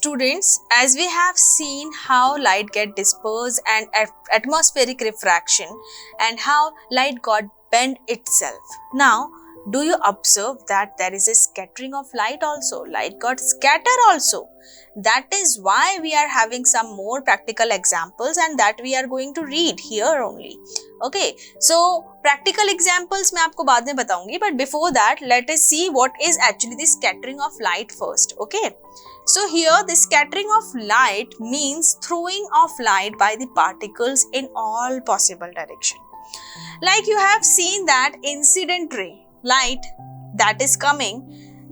Students, as we have seen how light get dispersed and atmospheric refraction and how light got bent itself. Now, do you observe that there is a scattering of light also? Light got scattered also. That is why we are having some more practical examples and that we are going to read here only. Okay, so practical examples मैं आपको बाद में बताऊंगी, but before that let us see what is actually the scattering of light first. Okay, so here the scattering of light means throwing of light by the particles in all possible direction. Like you have seen that incident ray light that is coming,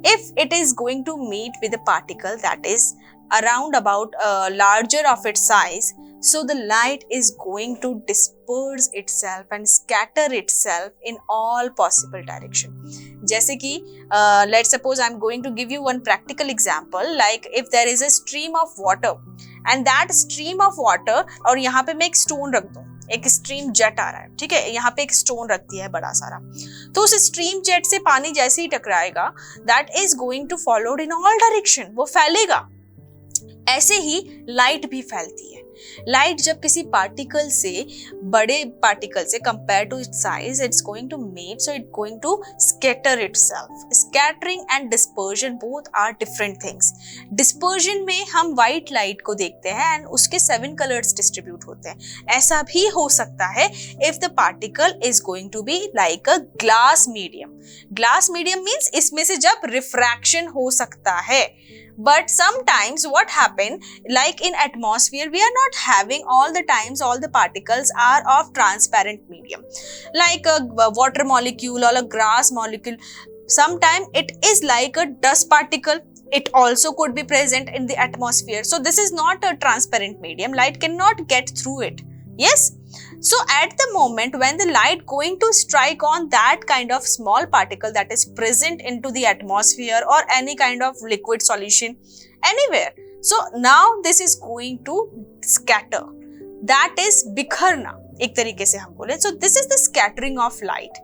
if it is going to meet with a particle that is around about larger of its size, so the light is going to disperse itself and scatter itself in all possible direction. जैसे कि let's suppose I'm going to give you one practical example, like if there is a stream of water and that stream of water, और यहाँ पे मैं एक stone रख दूँ, एक स्ट्रीम जेट आ रहा है, ठीक है, यहाँ पे एक स्टोन रख दिया है बड़ा सारा, तो उस स्ट्रीम जेट से पानी जैसे ही टकराएगा, that is going to followed in all direction, वो फैलेगा. ऐसे ही लाइट भी फैलती है. लाइट जब किसी पार्टिकल से, बड़े पार्टिकल से compare to its size, it's going to meet, so it going to scatter itself. Scattering and dispersion both are different things. Dispersion में हम व्हाइट लाइट को देखते हैं एंड उसके 7 कलर्स डिस्ट्रीब्यूट होते हैं. ऐसा भी हो सकता है if the particle is going to be like a glass medium. Glass medium means इसमें से जब रिफ्रैक्शन हो सकता है. But sometimes what happen, like in atmosphere, we are not having all the times all the particles are of transparent medium, like a water molecule or a grass molecule. Sometimes it is like a dust particle. It also could be present in the atmosphere. So this is not a transparent medium. Light cannot get through it. Yes. So at the moment when the light going to strike on that kind of small particle that is present into the atmosphere or any kind of liquid solution anywhere, so now this is going to scatter. That is बिखरना एक तरीके से हम बोले. So this is the scattering of light.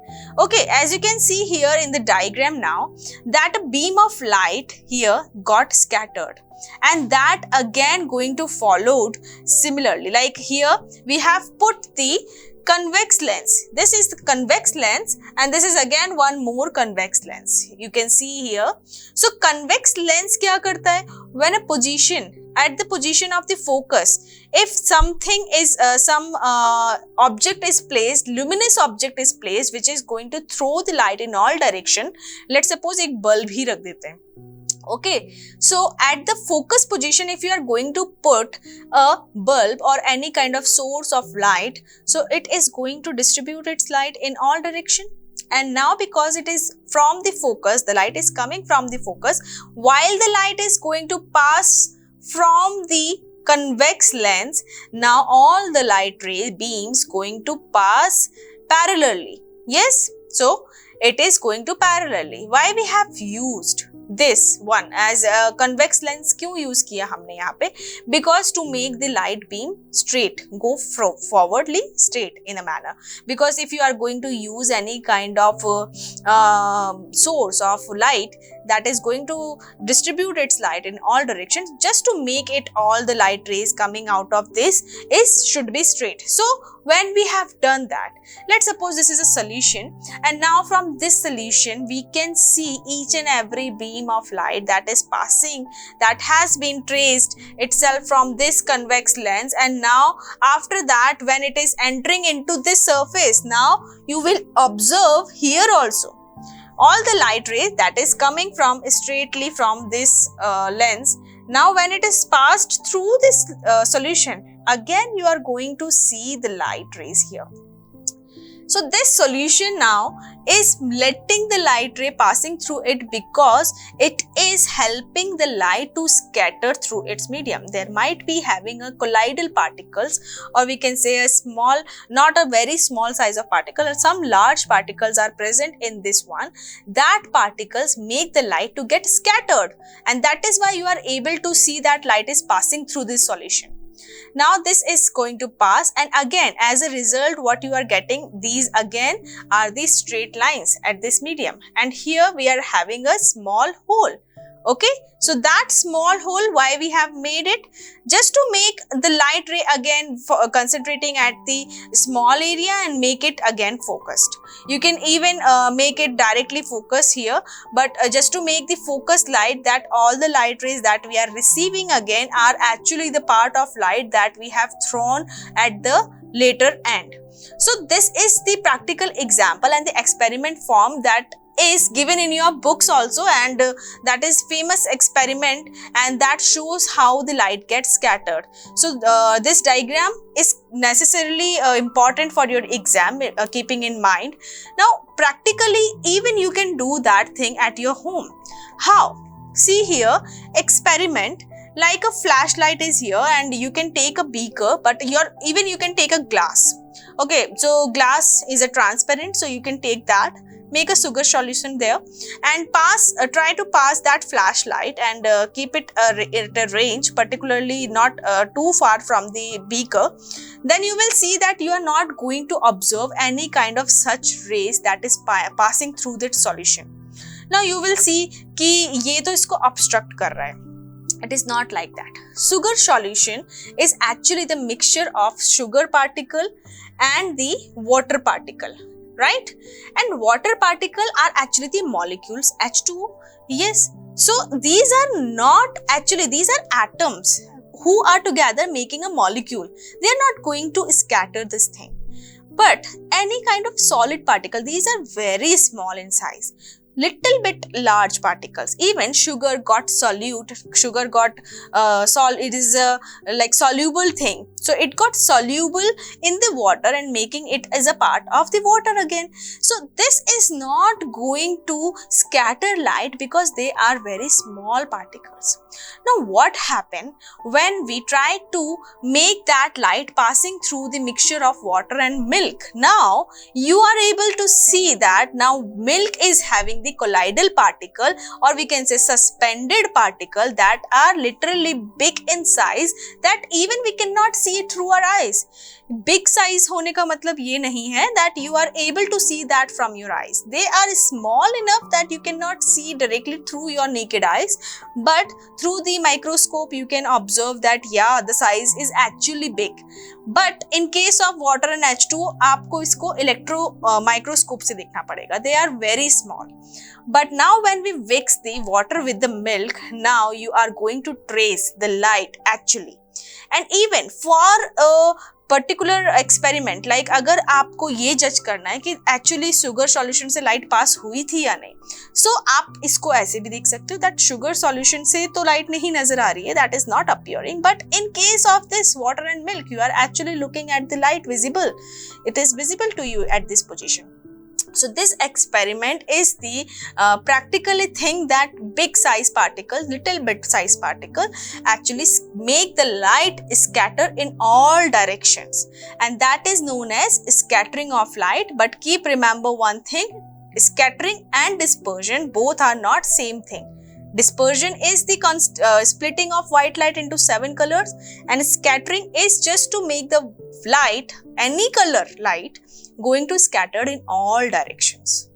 Okay, as you can see here in the diagram now, that a beam of light here got scattered and that again going to followed similarly. Like here we have put the convex lens. This is the convex lens and this is again one more convex lens. You can see here. So convex lens क्या करता है? When a position, at the position of the focus, if something is some object is placed, luminous object is placed which is going to throw the light in all direction. Let's suppose एक bulb ही रख देते हैं. Okay, so at the focus position, if you are going to put a bulb or any kind of source of light, so it is going to distribute its light in all direction. And now because it is from the focus, the light is coming from the focus, while the light is going to pass from the convex lens, now all the light ray beams going to pass parallelly. Yes, so it is going to parallelly. Why we have used this one as a convex lens क्यों use किया हमने यहाँ पे? Because to make the light beam straight, go forwardly straight in a manner. Because if you are going to use any kind of source of light that is going to distribute its light in all directions, just to make it all the light rays coming out of this should be straight. So when we have done that, let's suppose this is a solution and now from this solution we can see each and every beam of light that is passing, that has been traced itself from this convex lens, and now after that when it is entering into this surface, now you will observe here also all the light rays that is coming from straightly from this lens. Now when it is passed through this solution, again you are going to see the light rays here. So this solution now is letting the light ray passing through it because it is helping the light to scatter through its medium. There might be having a colloidal particles, or we can say a small, not a very small size of particle, or some large particles are present in this one. That particles make the light to get scattered, and that is why you are able to see that light is passing through this solution. Now this is going to pass, and again as a result what you are getting, these again are the straight lines at this medium, and here we are having a small hole. Okay, so that small hole, why we have made it? Just to make the light ray again concentrating at the small area and make it again focused. You can even make it directly focus here, but just to make the focused light, that all the light rays that we are receiving again are actually the part of light that we have thrown at the later end. So this is the practical example and the experiment form that is given in your books also, and that is famous experiment, and that shows how the light gets scattered. So this diagram is necessarily important for your exam, keeping in mind. Now practically even you can do that thing at your home. How? See here, experiment. Like a flashlight is here, and you can take a beaker, but even you can take a glass. Okay, so glass is a transparent, so you can take that, make a sugar solution there, and try to pass that flashlight and keep it at a range, particularly not too far from the beaker. Then you will see that you are not going to observe any kind of such rays that is passing through that solution. Now you will see कि ये तो इसको obstruct कर रहा है. It is not like that. Sugar solution is actually the mixture of sugar particle and the water particle, right? And water particle are actually the molecules H2O. Yes. So these are not actually, these are atoms who are together making a molecule. They are not going to scatter this thing. But any kind of solid particle, these are very small in size. Little bit large particles. Even sugar got solute, sugar got it is a like soluble thing. So it got soluble in the water and making it as a part of the water again. So this is not going to scatter light because they are very small particles. Now what happened when we try to make that light passing through the mixture of water and milk? Now you are able to see that now milk is having the colloidal particle, or we can say suspended particle, that are literally big in size, that even we cannot see it through our eyes. Big size होने का मतलब ये नहीं है that you are able to see that from your eyes. They are small enough that you cannot see directly through your naked eyes, but through the microscope you can observe that yeah, the size is actually big. But in case of water and H2O, आपको इसको microscope से देखना पड़ेगा. They are very small. But now when we mix the water with the milk, now you are going to trace the light actually. And even for a particular experiment, like अगर आपको ये जज करना है कि actually sugar solution से light pass हुई थी या नहीं, so आप इसको ऐसे भी देख सकते हो that sugar solution से तो light नहीं नजर आ रही है, that is not appearing, but in case of this water and milk, you are actually looking at the light visible. It is visible to you at this position. So this experiment is the practically thing that big size particles, little bit size particle actually make the light scatter in all directions, and that is known as scattering of light. But keep remember one thing, scattering and dispersion both are not same thing. Dispersion is the splitting of white light into 7 colors, and scattering is just to make the light, any color light, going to scatter in all directions.